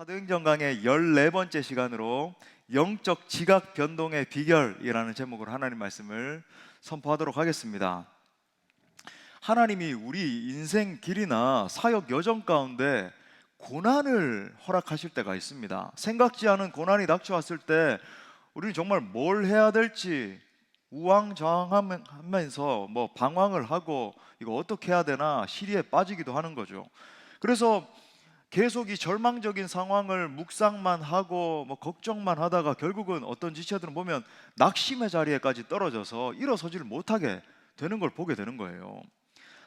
사도행전 강의 14번째 시간으로 영적 지각 변동의 비결이라는 제목으로 하나님 말씀을 선포하도록 하겠습니다. 하나님이 우리 인생 길이나 사역 여정 가운데 고난을 허락하실 때가 있습니다. 생각지 않은 고난이 닥쳐왔을 때 우리는 정말 뭘 해야 될지 우왕좌왕하면서 방황을 하고 이거 어떻게 해야 되나 시리에 빠지기도 하는 거죠. 그래서 계속 이 절망적인 상황을 묵상만 하고 걱정만 하다가 결국은 어떤 지체들은 보면 낙심의 자리에까지 떨어져서 일어서지를 못하게 되는 걸 보게 되는 거예요.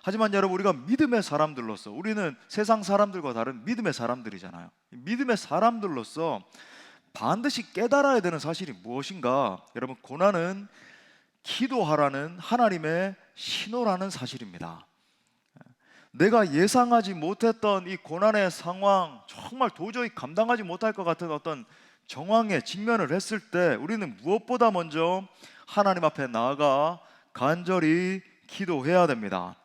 하지만 여러분, 우리가 믿음의 사람들로서, 우리는 세상 사람들과 다른 믿음의 사람들이잖아요. 믿음의 사람들로서 반드시 깨달아야 되는 사실이 무엇인가? 여러분, 고난은 기도하라는 하나님의 신호라는 사실입니다. 내가 예상하지 못했던 이 고난의 상황, 정말 도저히 감당하지 못할 것 같은 어떤 정황에 직면을 했을 때 우리는 무엇보다 먼저 하나님 앞에 나아가 간절히 기도해야 됩니다.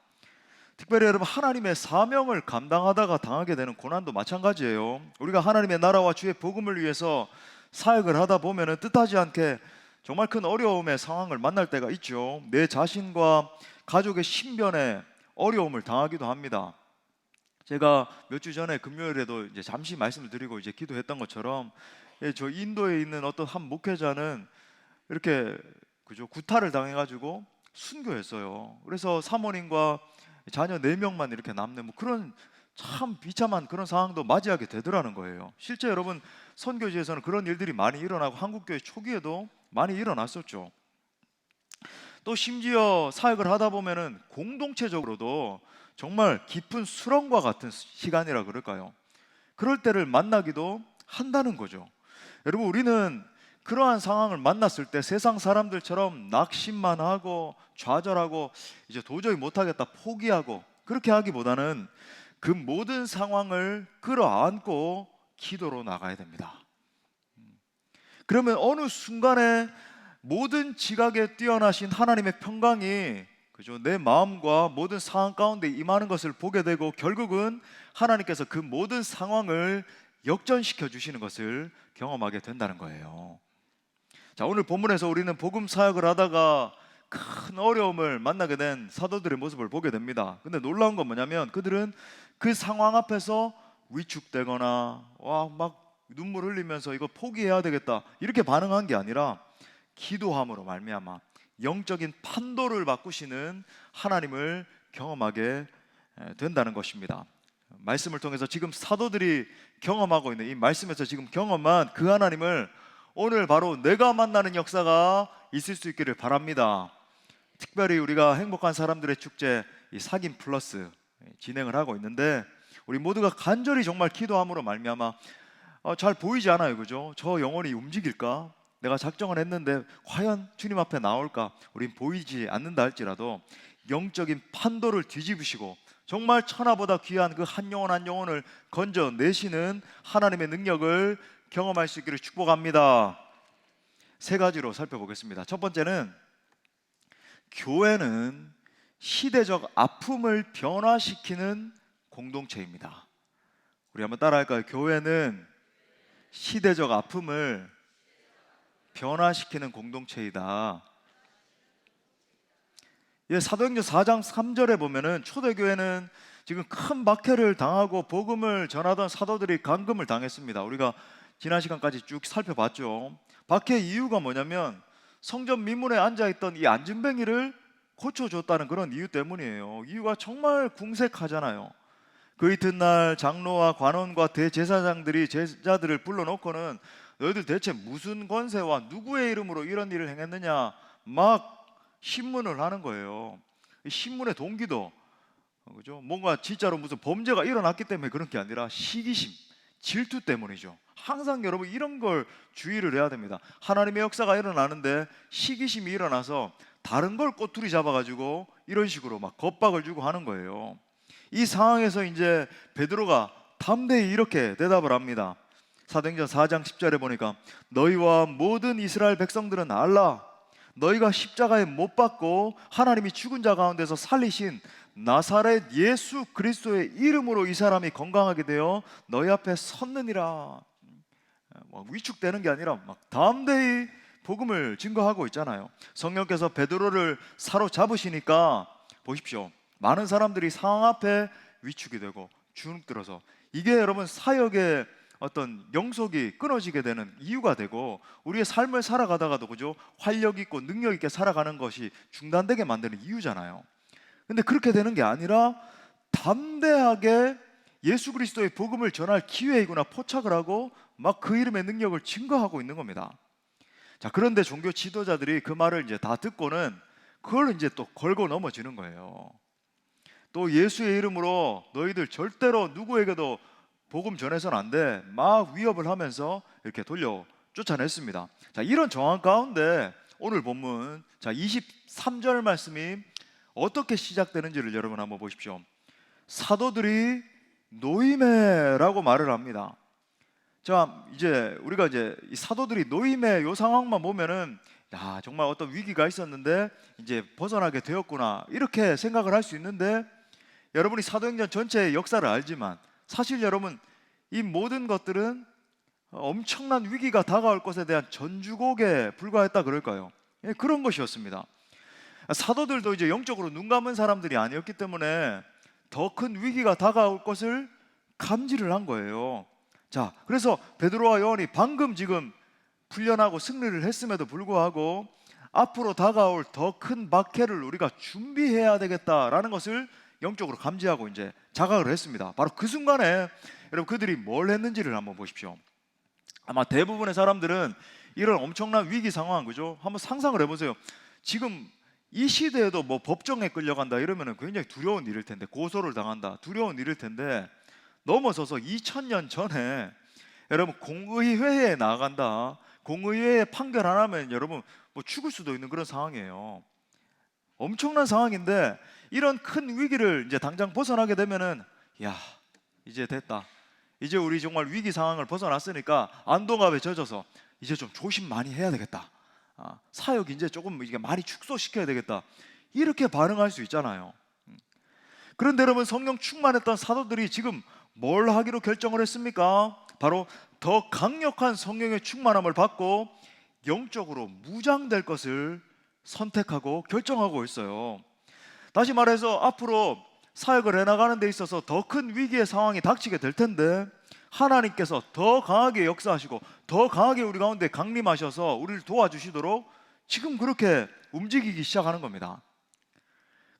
특별히 여러분, 하나님의 사명을 감당하다가 당하게 되는 고난도 마찬가지예요. 우리가 하나님의 나라와 주의 복음을 위해서 사역을 하다 보면 뜻하지 않게 정말 큰 어려움의 상황을 만날 때가 있죠. 내 자신과 가족의 신변에 어려움을 당하기도 합니다. 제가 몇 주 전에 금요일에도 이제 잠시 말씀을 드리고 이제 기도했던 것처럼, 저 인도에 있는 어떤 한 목회자는 이렇게 구타를 당해가지고 순교했어요. 그래서 사모님과 자녀 4명만 이렇게 남는 그런 참 비참한 그런 상황도 맞이하게 되더라는 거예요. 실제 여러분, 선교지에서는 그런 일들이 많이 일어나고 한국교회 초기에도 많이 일어났었죠. 또 심지어 사역을 하다 보면은 공동체적으로도 정말 깊은 수렁과 같은 시간이라 그럴까요? 그럴 때를 만나기도 한다는 거죠. 여러분, 우리는 그러한 상황을 만났을 때 세상 사람들처럼 낙심만 하고 좌절하고 이제 도저히 못하겠다 포기하고 그렇게 하기보다는 그 모든 상황을 끌어안고 기도로 나가야 됩니다. 그러면 어느 순간에 모든 지각에 뛰어나신 하나님의 평강이 내 마음과 모든 상황 가운데 임하는 것을 보게 되고, 결국은 하나님께서 그 모든 상황을 역전시켜 주시는 것을 경험하게 된다는 거예요. 자, 오늘 본문에서 우리는 복음 사역을 하다가 큰 어려움을 만나게 된 사도들의 모습을 보게 됩니다. 근데 놀라운 건 뭐냐면 그들은 그 상황 앞에서 위축되거나 막 눈물 흘리면서 이거 포기해야 되겠다 이렇게 반응한 게 아니라 기도함으로 말미암아 영적인 판도를 바꾸시는 하나님을 경험하게 된다는 것입니다. 말씀을 통해서 지금 사도들이 경험하고 있는 이 말씀에서 지금 경험한 그 하나님을 오늘 바로 내가 만나는 역사가 있을 수 있기를 바랍니다. 특별히 우리가 행복한 사람들의 축제 이 사귐 플러스 진행을 하고 있는데, 우리 모두가 간절히 정말 기도함으로 말미암아 잘 보이지 않아요, 그죠? 저 영혼이 움직일까? 내가 작정을 했는데 과연 주님 앞에 나올까? 우린 보이지 않는다 할지라도 영적인 판도를 뒤집으시고 정말 천하보다 귀한 그 한 영혼 한 영혼을 건져내시는 하나님의 능력을 경험할 수 있기를 축복합니다. 3가지로 살펴보겠습니다. 첫 번째는, 교회는 시대적 아픔을 변화시키는 공동체입니다. 우리 한번 따라할까요? 교회는 시대적 아픔을 변화시키는 공동체이다. 사도행전 4장 3절에 보면은 초대교회는 지금 큰 박해를 당하고 복음을 전하던 사도들이 감금을 당했습니다. 우리가 지난 시간까지 쭉 살펴봤죠. 박해 이유가 뭐냐면 성전 미문에 앉아있던 이 안진뱅이를 고쳐줬다는 그런 이유 때문이에요. 이유가 정말 궁색하잖아요. 그 이튿날 장로와 관원과 대제사장들이 제자들을 불러놓고는 너희들 대체 무슨 권세와 누구의 이름으로 이런 일을 행했느냐 막 신문을 하는 거예요. 신문의 동기도 그죠? 뭔가 진짜로 무슨 범죄가 일어났기 때문에 그런 게 아니라 시기심, 질투 때문이죠. 항상 여러분 이런 걸 주의를 해야 됩니다. 하나님의 역사가 일어나는데 시기심이 일어나서 다른 걸 꼬투리 잡아가지고 이런 식으로 막 겁박을 주고 하는 거예요. 이 상황에서 이제 베드로가 담대히 이렇게 대답을 합니다. 사도행전 4장 10절에 보니까 너희와 모든 이스라엘 백성들은 알라, 너희가 십자가에 못 박고 하나님이 죽은 자 가운데서 살리신 나사렛 예수 그리스도의 이름으로 이 사람이 건강하게 되어 너희 앞에 섰느니라. 위축되는 게 아니라 막 담대히 복음을 증거하고 있잖아요. 성령께서 베드로를 사로잡으시니까 보십시오. 많은 사람들이 상황 앞에 위축이 되고 주눅들어서, 이게 여러분 사역의 어떤 영속이 끊어지게 되는 이유가 되고, 우리의 삶을 살아가다가도 그죠, 활력 있고 능력 있게 살아가는 것이 중단되게 만드는 이유잖아요. 근데 그렇게 되는 게 아니라 담대하게 예수 그리스도의 복음을 전할 기회이구나 포착을 하고 막 그 이름의 능력을 증거하고 있는 겁니다. 자, 그런데 종교 지도자들이 그 말을 이제 다 듣고는 그걸 이제 또 걸고 넘어지는 거예요. 또 예수의 이름으로 너희들 절대로 누구에게도 복음 전해서는 안 돼, 막 위협을 하면서 이렇게 돌려 쫓아냈습니다. 자, 이런 정황 가운데 오늘 본문, 자 23절 말씀이 어떻게 시작되는지를 여러분 한번 보십시오. 사도들이 노임해라고 말을 합니다. 자, 이제 우리가 이제 이 사도들이 노임해 요 상황만 보면은, 야, 정말 어떤 위기가 있었는데 이제 벗어나게 되었구나, 이렇게 생각을 할 수 있는데, 여러분이 사도행전 전체의 역사를 알지만 사실 여러분 이 모든 것들은 엄청난 위기가 다가올 것에 대한 전주곡에 불과했다 그럴까요? 예, 그런 것이었습니다. 사도들도 이제 영적으로 눈 감은 사람들이 아니었기 때문에 더 큰 위기가 다가올 것을 감지를 한 거예요. 자, 그래서 베드로와 요한이 방금 지금 풀려나고 승리를 했음에도 불구하고 앞으로 다가올 더 큰 박해를 우리가 준비해야 되겠다라는 것을 영적으로 감지하고 이제 자각을 했습니다. 바로 그 순간에 여러분 그들이 뭘 했는지를 한번 보십시오. 아마 대부분의 사람들은 이런 엄청난 위기 상황, 그죠? 한번 상상을 해보세요. 지금 이 시대에도 뭐 법정에 끌려간다 이러면 굉장히 두려운 일일 텐데, 고소를 당한다 두려운 일일 텐데, 넘어서서 2000년 전에 여러분 공의회에 나간다, 공의회에 판결 안 하면 여러분 뭐 죽을 수도 있는 그런 상황이에요. 엄청난 상황인데, 이런 큰 위기를 이제 당장 벗어나게 되면은, 야, 이제 됐다, 이제 우리 정말 위기 상황을 벗어났으니까 안도감에 젖어서 이제 좀 조심 많이 해야 되겠다, 사역 이제 조금 이게 많이 축소시켜야 되겠다, 이렇게 반응할 수 있잖아요. 그런데 여러분 성령 충만했던 사도들이 지금 뭘 하기로 결정을 했습니까? 바로 더 강력한 성령의 충만함을 받고 영적으로 무장될 것을 선택하고 결정하고 있어요. 다시 말해서 앞으로 사역을 해나가는 데 있어서 더 큰 위기의 상황이 닥치게 될 텐데, 하나님께서 더 강하게 역사하시고 더 강하게 우리 가운데 강림하셔서 우리를 도와주시도록 지금 그렇게 움직이기 시작하는 겁니다.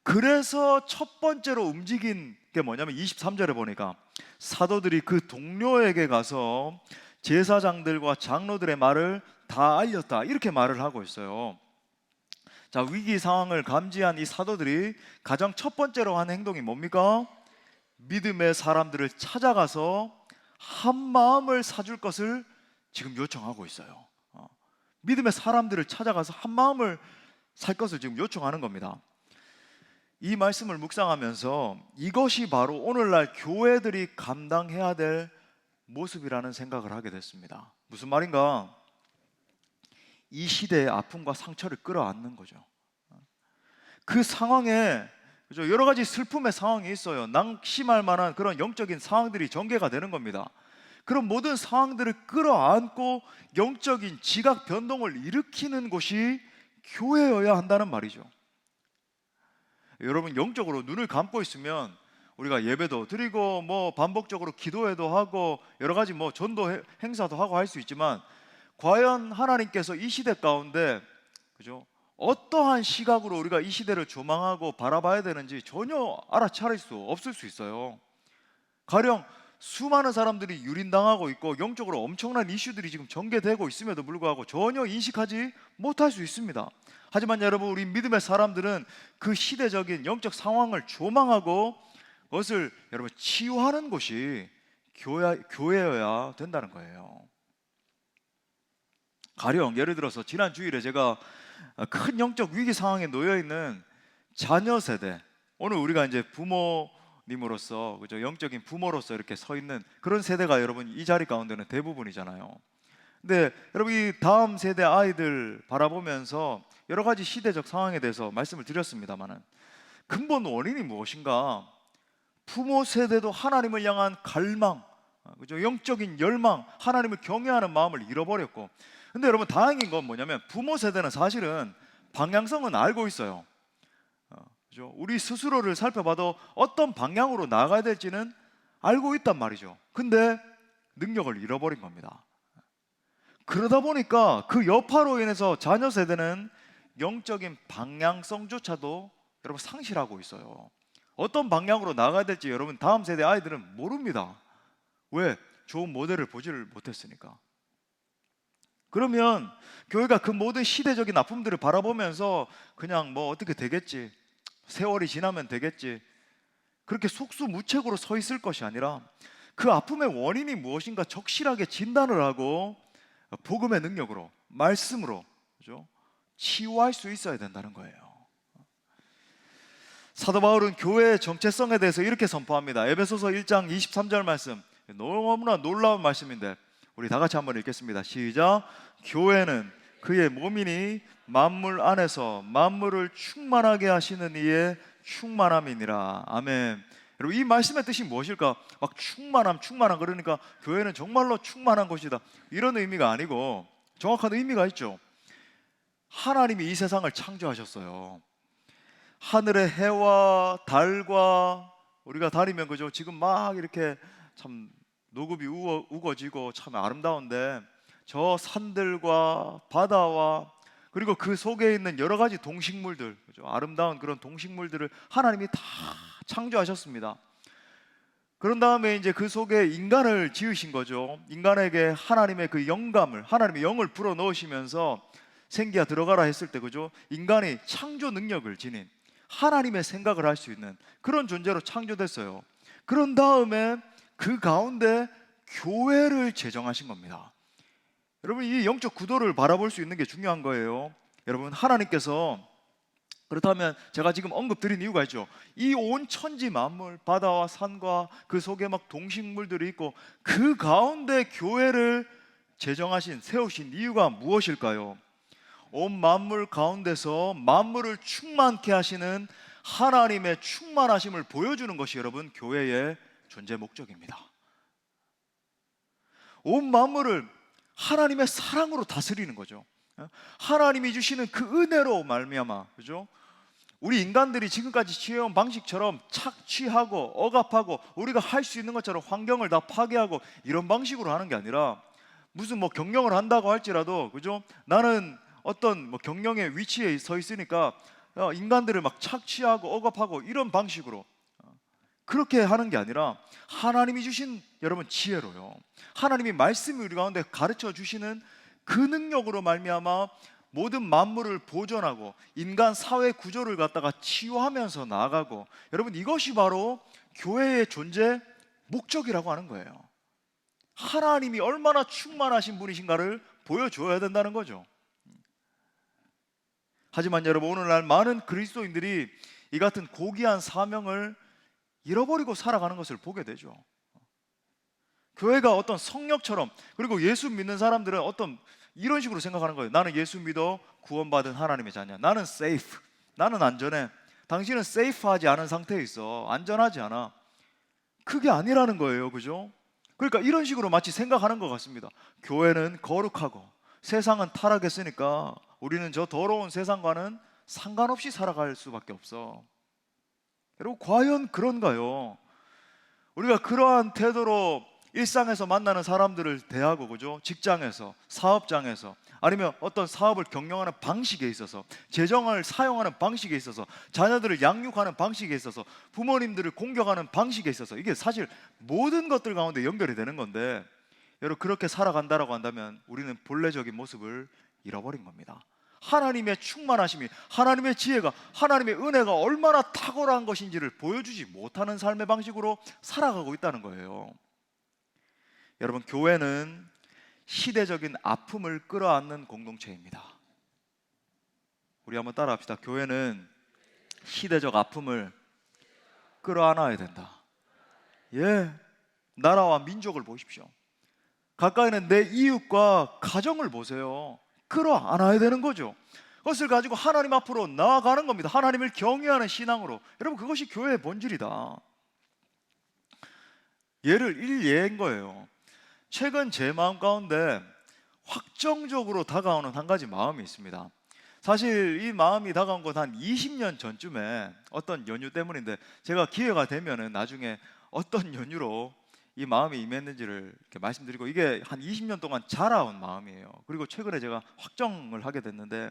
그래서 첫 번째로 움직인 게 뭐냐면 23절에 보니까 사도들이 그 동료에게 가서 제사장들과 장로들의 말을 다 알렸다, 이렇게 말을 하고 있어요. 자, 위기 상황을 감지한 이 사도들이 가장 첫 번째로 한 행동이 뭡니까? 믿음의 사람들을 찾아가서 한 마음을 사줄 것을 지금 요청하고 있어요. 믿음의 사람들을 찾아가서 한 마음을 살 것을 지금 요청하는 겁니다. 이 말씀을 묵상하면서 이것이 바로 오늘날 교회들이 감당해야 될 모습이라는 생각을 하게 됐습니다. 무슨 말인가? 이 시대의 아픔과 상처를 끌어안는 거죠. 그 상황에, 그죠, 여러 가지 슬픔의 상황이 있어요. 낙심할 만한 그런 영적인 상황들이 전개가 되는 겁니다. 그런 모든 상황들을 끌어안고 영적인 지각 변동을 일으키는 곳이 교회여야 한다는 말이죠. 여러분 영적으로 눈을 감고 있으면 우리가 예배도 드리고 뭐 반복적으로 기도회도 하고 여러 가지 뭐 전도 행사도 하고 할 수 있지만, 과연 하나님께서 이 시대 가운데, 그죠, 어떠한 시각으로 우리가 이 시대를 조망하고 바라봐야 되는지 전혀 알아차릴 수 없을 수 있어요. 가령 수많은 사람들이 유린당하고 있고 영적으로 엄청난 이슈들이 지금 전개되고 있음에도 불구하고 전혀 인식하지 못할 수 있습니다. 하지만 여러분, 우리 믿음의 사람들은 그 시대적인 영적 상황을 조망하고 그것을 여러분 치유하는 곳이 교회여야 된다는 거예요. 가령 예를 들어서 지난 주일에 제가 큰 영적 위기 상황에 놓여 있는 자녀 세대, 오늘 우리가 이제 부모님으로서, 그죠, 영적인 부모로서 이렇게 서 있는 그런 세대가 여러분 이 자리 가운데는 대부분이잖아요. 근데 여러분 이 다음 세대 아이들 바라보면서 여러 가지 시대적 상황에 대해서 말씀을 드렸습니다만은 근본 원인이 무엇인가? 부모 세대도 하나님을 향한 갈망, 그죠? 영적인 열망, 하나님을 경외하는 마음을 잃어버렸고, 근데 여러분 다행인 건 뭐냐면 부모 세대는 사실은 방향성은 알고 있어요. 그죠? 우리 스스로를 살펴봐도 어떤 방향으로 나아가야 될지는 알고 있단 말이죠. 근데 능력을 잃어버린 겁니다. 그러다 보니까 그 여파로 인해서 자녀 세대는 영적인 방향성조차도 여러분 상실하고 있어요. 어떤 방향으로 나가야 될지 여러분 다음 세대 아이들은 모릅니다. 왜? 좋은 모델을 보지를 못했으니까. 그러면 교회가 그 모든 시대적인 아픔들을 바라보면서 그냥 뭐 어떻게 되겠지, 세월이 지나면 되겠지, 그렇게 속수무책으로 서 있을 것이 아니라 그 아픔의 원인이 무엇인가 적실하게 진단을 하고 복음의 능력으로, 말씀으로, 그죠? 치유할 수 있어야 된다는 거예요. 사도 바울은 교회의 정체성에 대해서 이렇게 선포합니다. 에베소서 1장 23절 말씀, 너무나 놀라운 말씀인데 우리 다 같이 한번 읽겠습니다. 시작. 교회는 그의 몸이니 만물 안에서 만물을 충만하게 하시는 이의 충만함이니라. 아멘. 여러분 이 말씀의 뜻이 무엇일까? 막 충만함 그러니까 교회는 정말로 충만한 곳이다 이런 의미가 아니고 정확한 의미가 있죠. 하나님이 이 세상을 창조하셨어요. 하늘의 해와 달과 우리가 다니면 그죠? 지금 막 이렇게 참 노급이 우거지고 참 아름다운데 저 산들과 바다와 그리고 그 속에 있는 여러 가지 동식물들, 그죠? 아름다운 그런 동식물들을 하나님이 다 창조하셨습니다. 그런 다음에 이제 그 속에 인간을 지으신 거죠. 인간에게 하나님의 그 영감을, 하나님의 영을 불어 넣으시면서 생기야 들어가라 했을 때, 그죠? 인간이 창조 능력을 지닌 하나님의 생각을 할 수 있는 그런 존재로 창조됐어요. 그런 다음에 그 가운데 교회를 제정하신 겁니다. 여러분 이 영적 구도를 바라볼 수 있는 게 중요한 거예요. 여러분 하나님께서, 그렇다면 제가 지금 언급드린 이유가 있죠. 이 온 천지 만물, 바다와 산과 그 속에 막 동식물들이 있고 그 가운데 교회를 제정하신, 세우신 이유가 무엇일까요? 온 만물 가운데서 만물을 충만케 하시는 하나님의 충만하심을 보여주는 것이 여러분 교회의 존재 목적입니다. 온 만물을 하나님의 사랑으로 다스리는 거죠. 하나님이 주시는 그 은혜로 말미암아, 그죠? 우리 인간들이 지금까지 취해온 방식처럼 착취하고 억압하고 우리가 할 수 있는 것처럼 환경을 다 파괴하고 이런 방식으로 하는 게 아니라, 무슨 뭐 경영을 한다고 할지라도, 그죠? 나는 어떤 뭐 경영의 위치에 서 있으니까 인간들을 막 착취하고 억압하고 이런 방식으로 그렇게 하는 게 아니라 하나님이 주신 여러분 지혜로요, 하나님이 말씀이 우리 가운데 가르쳐 주시는 그 능력으로 말미암아 모든 만물을 보존하고 인간 사회 구조를 갖다가 치유하면서 나아가고, 여러분 이것이 바로 교회의 존재 목적이라고 하는 거예요. 하나님이 얼마나 충만하신 분이신가를 보여줘야 된다는 거죠. 하지만 여러분 오늘날 많은 그리스도인들이 이 같은 고귀한 사명을 잃어버리고 살아가는 것을 보게 되죠. 교회가 어떤 성역처럼, 그리고 예수 믿는 사람들은 어떤 이런 식으로 생각하는 거예요. 나는 예수 믿어 구원받은 하나님의 자녀, 나는 세이프, 나는 안전해. 당신은 세이프하지 않은 상태에 있어, 안전하지 않아. 그게 아니라는 거예요, 그죠? 그러니까 이런 식으로 마치 생각하는 것 같습니다. 교회는 거룩하고 세상은 타락했으니까 우리는 저 더러운 세상과는 상관없이 살아갈 수밖에 없어. 여러분 과연 그런가요? 우리가 그러한 태도로 일상에서 만나는 사람들을 대하고, 그죠? 직장에서, 사업장에서, 아니면 어떤 사업을 경영하는 방식에 있어서, 재정을 사용하는 방식에 있어서, 자녀들을 양육하는 방식에 있어서, 부모님들을 공격하는 방식에 있어서, 이게 사실 모든 것들 가운데 연결이 되는 건데, 여러분 그렇게 살아간다라고 한다면 우리는 본래적인 모습을 잃어버린 겁니다. 하나님의 충만하심이, 하나님의 지혜가, 하나님의 은혜가 얼마나 탁월한 것인지를 보여주지 못하는 삶의 방식으로 살아가고 있다는 거예요. 여러분 교회는 시대적인 아픔을 끌어안는 공동체입니다. 우리 한번 따라합시다. 교회는 시대적 아픔을 끌어안아야 된다. 예, 나라와 민족을 보십시오. 가까이 있는 내 이웃과 가정을 보세요. 끌어안아야 되는 거죠. 그것을 가지고 하나님 앞으로 나아가는 겁니다. 하나님을 경외하는 신앙으로. 여러분, 그것이 교회의 본질이다. 예를 일예인 거예요. 최근 제 마음 가운데 확정적으로 다가오는 한 가지 마음이 있습니다. 사실 이 마음이 다가온 건 한 20년 전쯤에 어떤 연유 때문인데, 제가 기회가 되면은 나중에 어떤 연유로 이 마음이 임했는지를 이렇게 말씀드리고, 이게 한 20년 동안 자라온 마음이에요. 그리고 최근에 제가 확정을 하게 됐는데,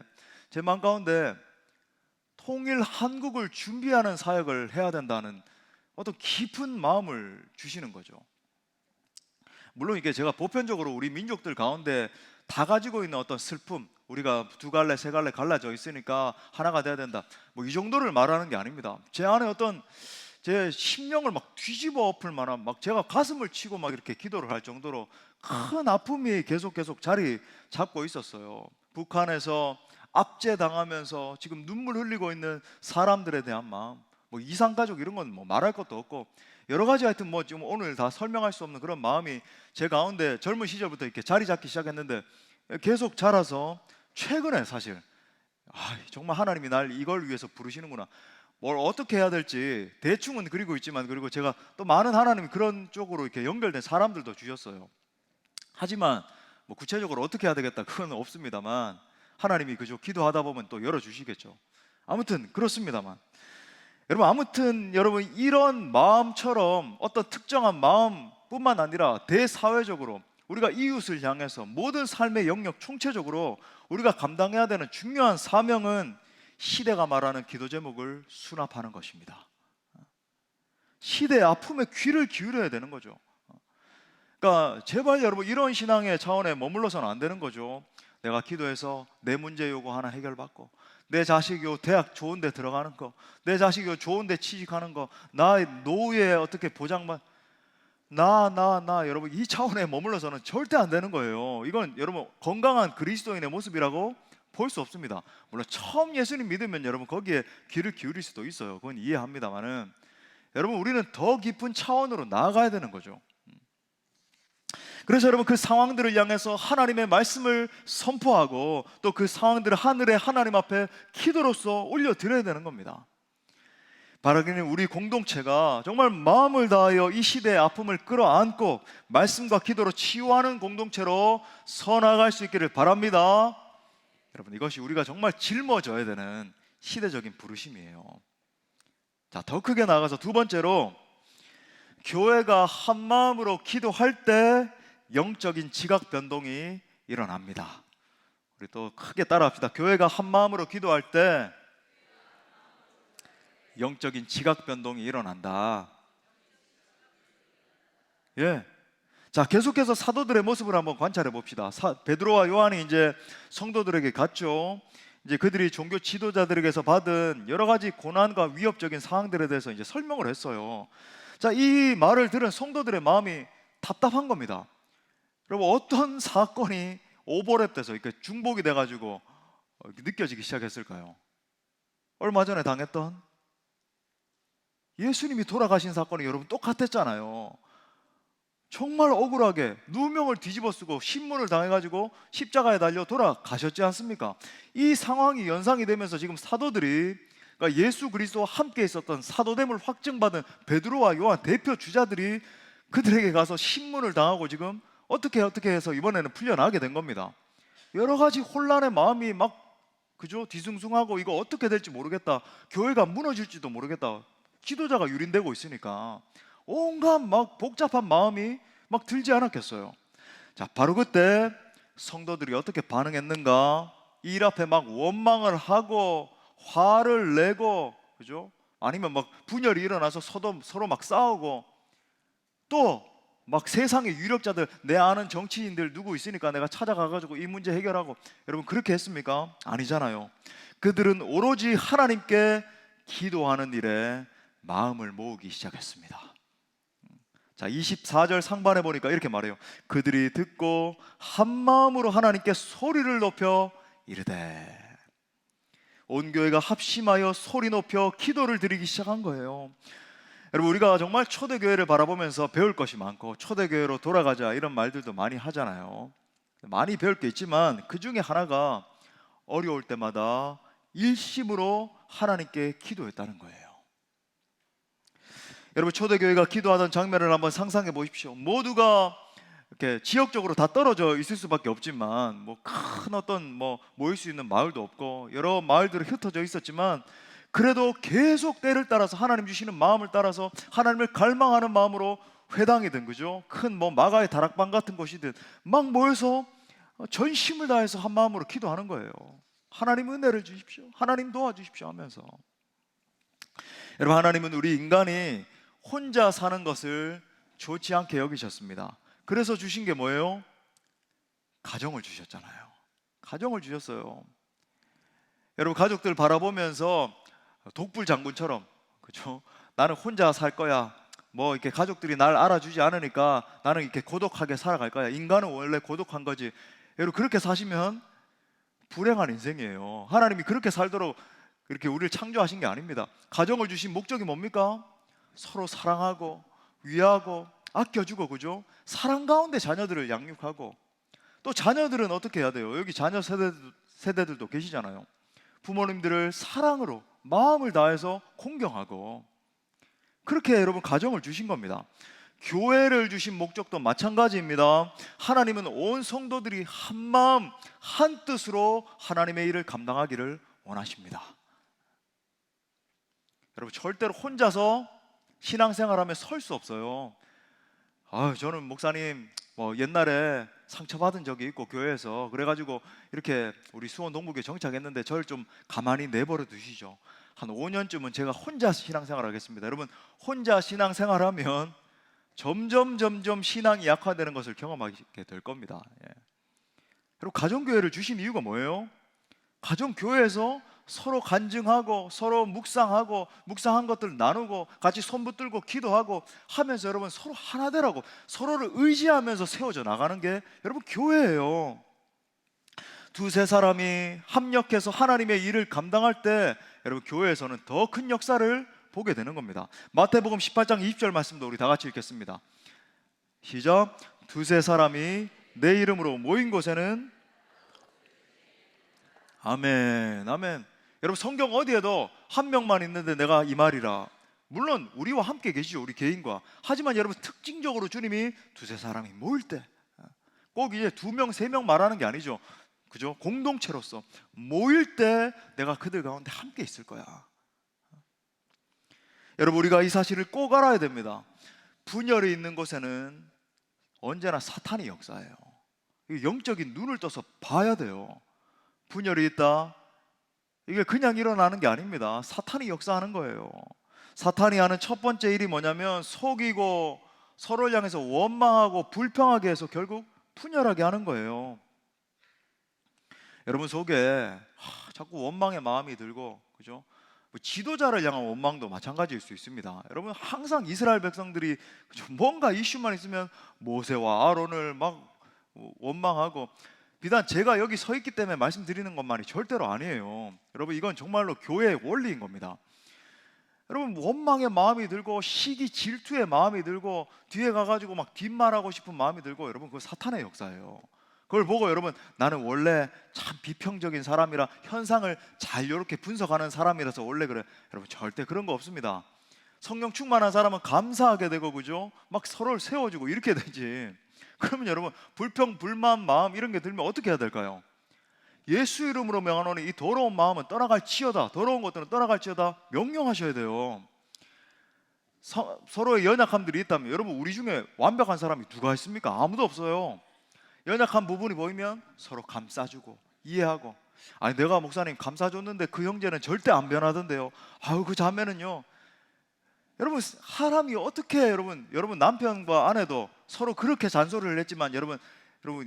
제 마음 가운데 통일 한국을 준비하는 사역을 해야 된다는 어떤 깊은 마음을 주시는 거죠. 물론 이게 제가 보편적으로 우리 민족들 가운데 다 가지고 있는 어떤 슬픔, 우리가 두 갈래 세 갈래 갈라져 있으니까 하나가 돼야 된다, 뭐 이 정도를 말하는 게 아닙니다. 제 안에 어떤 제 심령을 막 뒤집어 엎을 만한, 막 제가 가슴을 치고 막 이렇게 기도를 할 정도로 큰 아픔이 계속 자리 잡고 있었어요. 북한에서 압제당하면서 지금 눈물 흘리고 있는 사람들에 대한 마음, 뭐 이산가족 이런 건 뭐 말할 것도 없고, 여러 가지 하여튼 뭐 지금 오늘 다 설명할 수 없는 그런 마음이 제 가운데 젊은 시절부터 이렇게 자리 잡기 시작했는데, 계속 자라서 최근에 사실 정말 하나님이 날 이걸 위해서 부르시는구나, 뭘 어떻게 해야 될지 대충은 그리고 있지만, 그리고 제가 또 많은 하나님이 그런 쪽으로 이렇게 연결된 사람들도 주셨어요. 하지만 뭐 구체적으로 어떻게 해야 되겠다 그건 없습니다만, 하나님이 그저 기도하다 보면 또 열어주시겠죠. 아무튼 그렇습니다만, 여러분 이런 마음처럼 어떤 특정한 마음뿐만 아니라 대사회적으로 우리가 이웃을 향해서 모든 삶의 영역 총체적으로 우리가 감당해야 되는 중요한 사명은 시대가 말하는 기도 제목을 수납하는 것입니다. 시대의 아픔에 귀를 기울여야 되는 거죠. 그러니까 제발 여러분, 이런 신앙의 차원에 머물러서는 안 되는 거죠. 내가 기도해서 내 문제 요구 하나 해결받고, 내 자식이 대학 좋은 데 들어가는 거, 내 자식이 좋은 데 취직하는 거, 나의 노후에 어떻게 보장만, 여러분, 이 차원에 머물러서는 절대 안 되는 거예요. 이건 여러분 건강한 그리스도인의 모습이라고 볼 수 없습니다. 물론 처음 예수님 믿으면 여러분 거기에 귀를 기울일 수도 있어요. 그건 이해합니다만은, 여러분 우리는 더 깊은 차원으로 나아가야 되는 거죠. 그래서 여러분, 그 상황들을 향해서 하나님의 말씀을 선포하고, 또 그 상황들을 하늘의 하나님 앞에 기도로서 올려드려야 되는 겁니다. 바라기는 우리 공동체가 정말 마음을 다하여 이 시대의 아픔을 끌어안고 말씀과 기도로 치유하는 공동체로 서나갈 수 있기를 바랍니다. 여러분, 이것이 우리가 정말 짊어져야 되는 시대적인 부르심이에요. 자, 더 크게 나아가서 두 번째로, 교회가 한 마음으로 기도할 때 영적인 지각 변동이 일어납니다. 우리 또 크게 따라합시다. 교회가 한 마음으로 기도할 때 영적인 지각 변동이 일어난다. 예. 자, 계속해서 사도들의 모습을 한번 관찰해 봅시다. 베드로와 요한이 이제 성도들에게 갔죠. 이제 그들이 종교 지도자들에게서 받은 여러 가지 고난과 위협적인 상황들에 대해서 이제 설명을 했어요. 자, 이 말을 들은 성도들의 마음이 답답한 겁니다. 여러분, 어떤 사건이 오버랩돼서 이렇게 중복이 돼가지고 느껴지기 시작했을까요? 얼마 전에 당했던 예수님이 돌아가신 사건이 여러분 똑같았잖아요. 정말 억울하게 누명을 뒤집어 쓰고 신문을 당해가지고 십자가에 달려 돌아가셨지 않습니까? 이 상황이 연상이 되면서 지금 사도들이, 그러니까 예수 그리스도와 함께 있었던 사도됨을 확증받은 베드로와 요한 대표 주자들이 그들에게 가서 신문을 당하고 지금 어떻게 해서 이번에는 풀려나게 된 겁니다. 여러 가지 혼란의 마음이 막 뒤숭숭하고, 이거 어떻게 될지 모르겠다, 교회가 무너질지도 모르겠다, 지도자가 유린되고 있으니까 온갖 막 복잡한 마음이 막 들지 않았겠어요. 자, 바로 그때 성도들이 어떻게 반응했는가? 이 일 앞에 막 원망을 하고 화를 내고, 아니면 막 분열이 일어나서 서로 막 싸우고, 또 막 세상의 유력자들, 내 아는 정치인들 누구 있으니까 내가 찾아가가지고 이 문제 해결하고, 여러분 그렇게 했습니까? 아니잖아요. 그들은 오로지 하나님께 기도하는 일에 마음을 모으기 시작했습니다. 자, 24절 상반에 보니까 이렇게 말해요. 그들이 듣고 한 마음으로 하나님께 소리를 높여 이르되. 온 교회가 합심하여 소리 높여 기도를 드리기 시작한 거예요. 여러분, 우리가 정말 초대교회를 바라보면서 배울 것이 많고, 초대교회로 돌아가자 이런 말들도 많이 하잖아요. 많이 배울 게 있지만 그 중에 하나가 어려울 때마다 일심으로 하나님께 기도했다는 거예요. 여러분, 초대교회가 기도하던 장면을 한번 상상해 보십시오. 모두가 이렇게 지역적으로 다 떨어져 있을 수밖에 없지만, 뭐 큰 어떤 모일 수 있는 마을도 없고 여러 마을들이 흩어져 있었지만, 그래도 계속 때를 따라서 하나님 주시는 마음을 따라서 하나님을 갈망하는 마음으로 회당이든 그죠, 큰 마가의 다락방 같은 곳이든 막 모여서 전심을 다해서 한 마음으로 기도하는 거예요. 하나님 은혜를 주십시오, 하나님 도와주십시오 하면서. 여러분, 하나님은 우리 인간이 혼자 사는 것을 좋지 않게 여기셨습니다. 그래서 주신 게 뭐예요? 가정을 주셨잖아요. 가정을 주셨어요. 여러분, 가족들 바라보면서 독불 장군처럼, 그죠? 나는 혼자 살 거야. 이렇게 가족들이 날 알아주지 않으니까 나는 이렇게 고독하게 살아갈 거야. 인간은 원래 고독한 거지. 여러분, 그렇게 사시면 불행한 인생이에요. 하나님이 그렇게 살도록 이렇게 우리를 창조하신 게 아닙니다. 가정을 주신 목적이 뭡니까? 서로 사랑하고 위하고 아껴주고, 그죠? 사랑 가운데 자녀들을 양육하고, 또 자녀들은 어떻게 해야 돼요? 여기 자녀 세대들도 계시잖아요. 부모님들을 사랑으로 마음을 다해서 공경하고, 그렇게 여러분 가정을 주신 겁니다. 교회를 주신 목적도 마찬가지입니다. 하나님은 온 성도들이 한 마음 한 뜻으로 하나님의 일을 감당하기를 원하십니다. 여러분, 절대로 혼자서 신앙생활하면 설 수 없어요. 저는 목사님 옛날에 상처받은 적이 있고 교회에서, 그래가지고 이렇게 우리 수원 동부교회 정착했는데 저를 좀 가만히 내버려 두시죠. 한 5년쯤은 제가 혼자 신앙생활 하겠습니다. 여러분, 혼자 신앙생활하면 점점 신앙이 약화되는 것을 경험하게 될 겁니다. 그리고 가정교회를 주신 이유가 뭐예요? 가정교회에서 서로 간증하고 서로 묵상하고, 묵상한 것들 나누고 같이 손 붙들고 기도하고 하면서 여러분 서로 하나 되라고, 서로를 의지하면서 세워져 나가는 게 여러분 교회예요. 두세 사람이 합력해서 하나님의 일을 감당할 때 여러분 교회에서는 더 큰 역사를 보게 되는 겁니다. 마태복음 18장 20절 말씀도 우리 다 같이 읽겠습니다. 시작. 두세 사람이 내 이름으로 모인 곳에는, 아멘, 아멘. 여러분, 성경 어디에도 한 명만 있는데 내가 이 말이라. 물론 우리와 함께 계시죠, 우리 개인과. 하지만 여러분, 특징적으로 주님이 두세 사람이 모일 때, 꼭 이제 2명, 3명 말하는 게 아니죠, 그죠? 공동체로서 모일 때 내가 그들 가운데 함께 있을 거야. 여러분, 우리가 이 사실을 꼭 알아야 됩니다. 분열이 있는 곳에는 언제나 사탄이 역사해요. 영적인 눈을 떠서 봐야 돼요. 분열이 있다, 이게 그냥 일어나는 게 아닙니다. 사탄이 역사하는 거예요. 사탄이 하는 첫 번째 일이 뭐냐면 속이고 서로를 향해서 원망하고 불평하게 해서 결국 분열하게 하는 거예요. 여러분 속에 자꾸 원망의 마음이 들고, 그죠? 지도자를 향한 원망도 마찬가지일 수 있습니다. 여러분, 항상 이스라엘 백성들이 뭔가 이슈만 있으면 모세와 아론을 막 원망하고, 비단 제가 여기 서 있기 때문에 말씀드리는 것만이 절대로 아니에요. 여러분, 이건 정말로 교회의 원리인 겁니다. 여러분, 원망의 마음이 들고 시기 질투의 마음이 들고 뒤에 가가지고 막 뒷말하고 싶은 마음이 들고, 여러분 그거 사탄의 역사예요. 그걸 보고 여러분, 나는 원래 참 비평적인 사람이라 현상을 잘 이렇게 분석하는 사람이라서 원래 그래. 여러분, 절대 그런 거 없습니다. 성령 충만한 사람은 감사하게 되고, 그죠? 막 서로를 세워주고 이렇게 되지. 그러면 여러분, 불평, 불만, 마음 이런 게 들면 어떻게 해야 될까요? 예수 이름으로 명하노니 이 더러운 마음은 떠나갈지어다, 더러운 것들은 떠나갈지어다 명령하셔야 돼요. 서로의 연약함들이 있다면, 여러분 우리 중에 완벽한 사람이 누가 있습니까? 아무도 없어요. 연약한 부분이 보이면 서로 감싸주고 이해하고, 아니 내가 목사님 감싸줬는데 그 형제는 절대 안 변하던데요, 아유 그 자매는요. 여러분, 사람이 어떻게, 여러분 남편과 아내도 서로 그렇게 잔소리를 했지만 여러분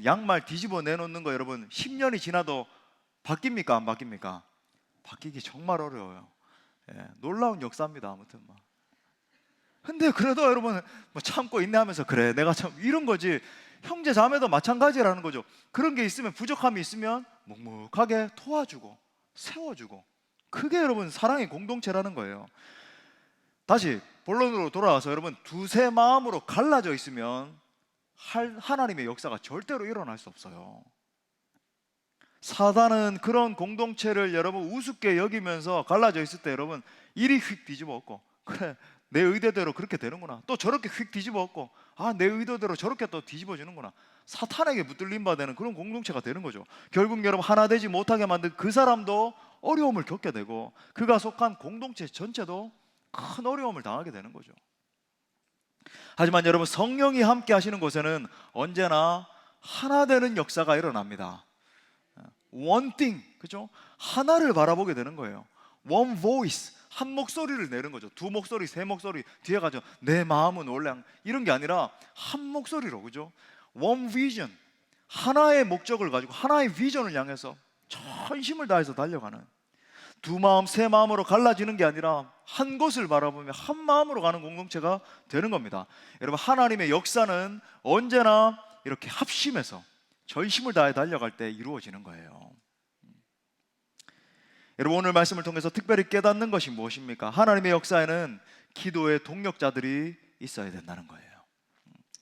양말 뒤집어 내놓는 거 여러분 10년이 지나도 바뀝니까 안 바뀝니까? 바뀌기 정말 어려워요. 놀라운 역사입니다. 아무튼 근데 그래도 여러분 참고 인내하면서, 그래 내가 참 이런 거지. 형제 자매도 마찬가지라는 거죠. 그런 게 있으면, 부족함이 있으면 묵묵하게 도와주고 세워주고, 그게 여러분 사랑의 공동체라는 거예요. 다시 본론으로 돌아와서, 여러분 두세 마음으로 갈라져 있으면 하나님의 역사가 절대로 일어날 수 없어요. 사단은 그런 공동체를 여러분 우습게 여기면서 갈라져 있을 때 여러분 이리 휙 뒤집어 엎고, 그래 내 의도대로 그렇게 되는구나, 또 저렇게 휙 뒤집어 엎고, 아 내 의도대로 저렇게 또 뒤집어지는구나, 사탄에게 붙들림 받는 그런 공동체가 되는 거죠. 결국 여러분 하나 되지 못하게 만든 그 사람도 어려움을 겪게 되고, 그가 속한 공동체 전체도 큰 어려움을 당하게 되는 거죠. 하지만 여러분, 성령이 함께 하시는 곳에는 언제나 하나 되는 역사가 일어납니다. One thing, 그죠? 하나를 바라보게 되는 거예요. One voice, 한 목소리를 내는 거죠. 두 목소리, 세 목소리 뒤에 가죠. 내 마음은 원래 이런 게 아니라 한 목소리로, 그죠? One vision, 하나의 목적을 가지고 하나의 비전을 향해서 전심을 다해서 달려가는, 두 마음, 세 마음으로 갈라지는 게 아니라 한 곳을 바라보며 한 마음으로 가는 공동체가 되는 겁니다. 여러분, 하나님의 역사는 언제나 이렇게 합심해서 전심을 다해 달려갈 때 이루어지는 거예요. 여러분, 오늘 말씀을 통해서 특별히 깨닫는 것이 무엇입니까? 하나님의 역사에는 기도의 동력자들이 있어야 된다는 거예요.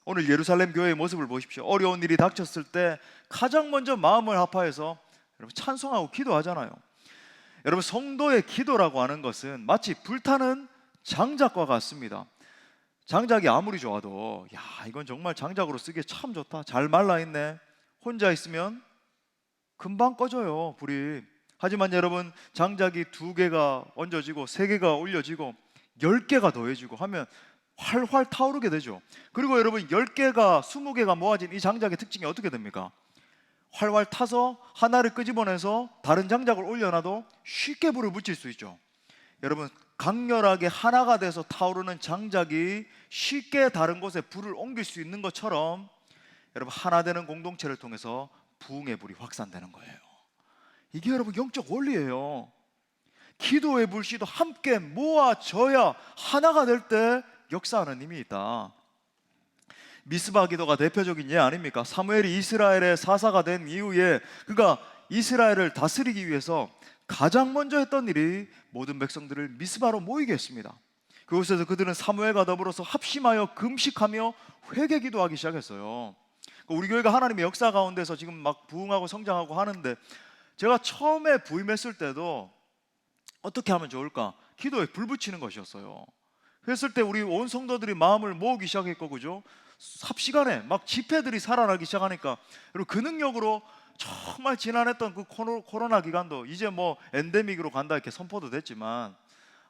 오늘 예루살렘 교회의 모습을 보십시오. 어려운 일이 닥쳤을 때 가장 먼저 마음을 합하여서 여러분 찬송하고 기도하잖아요. 여러분, 성도의 기도라고 하는 것은 마치 불타는 장작과 같습니다. 장작이 아무리 좋아도, 야 이건 정말 장작으로 쓰기에 참 좋다, 잘 말라있네, 혼자 있으면 금방 꺼져요, 불이. 하지만 여러분, 장작이 2개가 얹어지고 3개가 올려지고 10개가 더해지고 하면 활활 타오르게 되죠. 그리고 여러분, 10개가 20개가 모아진 이 장작의 특징이 어떻게 됩니까? 활활 타서 하나를 끄집어내서 다른 장작을 올려놔도 쉽게 불을 붙일 수 있죠. 여러분, 강렬하게 하나가 돼서 타오르는 장작이 쉽게 다른 곳에 불을 옮길 수 있는 것처럼, 여러분 하나 되는 공동체를 통해서 부흥의 불이 확산되는 거예요. 이게 여러분 영적 원리예요. 기도의 불씨도 함께 모아져야 하나가 될 때 역사하는 힘이 있다. 미스바 기도가 대표적인 예 아닙니까? 사무엘이 이스라엘의 사사가 된 이후에 그가 이스라엘을 다스리기 위해서 가장 먼저 했던 일이 모든 백성들을 미스바로 모이게 했습니다. 그곳에서 그들은 사무엘과 더불어서 합심하여 금식하며 회개 기도하기 시작했어요. 우리 교회가 하나님의 역사 가운데서 지금 막 부흥하고 성장하고 하는데, 제가 처음에 부임했을 때도 어떻게 하면 좋을까? 기도에 불 붙이는 것이었어요. 그랬을 때 우리 온 성도들이 마음을 모으기 시작했고, 그죠? 삽시간에 막 집회들이 살아나기 시작하니까, 그리고 그 능력으로 정말 지난했던 그 코로나 기간도 이제 뭐 엔데믹으로 간다 이렇게 선포도 됐지만,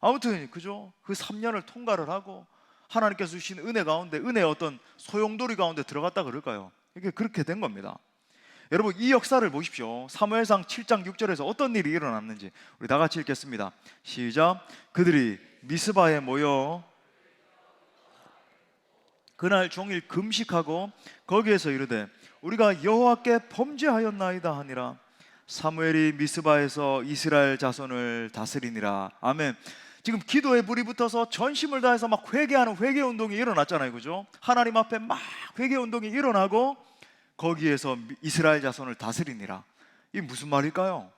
아무튼 그죠? 그 3년을 통과를 하고 하나님께서 주신 은혜 가운데, 은혜의 어떤 소용돌이 가운데 들어갔다 그럴까요? 이게 그렇게 된 겁니다. 여러분, 이 역사를 보십시오. 사무엘상 7장 6절에서 어떤 일이 일어났는지 우리 다 같이 읽겠습니다. 시작. 그들이 미스바에 모여 그날 종일 금식하고 거기에서 이르되 우리가 여호와께 범죄하였나이다 하니라. 사무엘이 미스바에서 이스라엘 자손을 다스리니라. 아멘. 지금 기도에 불이 붙어서 전심을 다해서 막 회개하는 회개 운동이 일어났잖아요, 그죠? 하나님 앞에 막 회개 운동이 일어나고 거기에서 이스라엘 자손을 다스리니라. 이게 무슨 말일까요?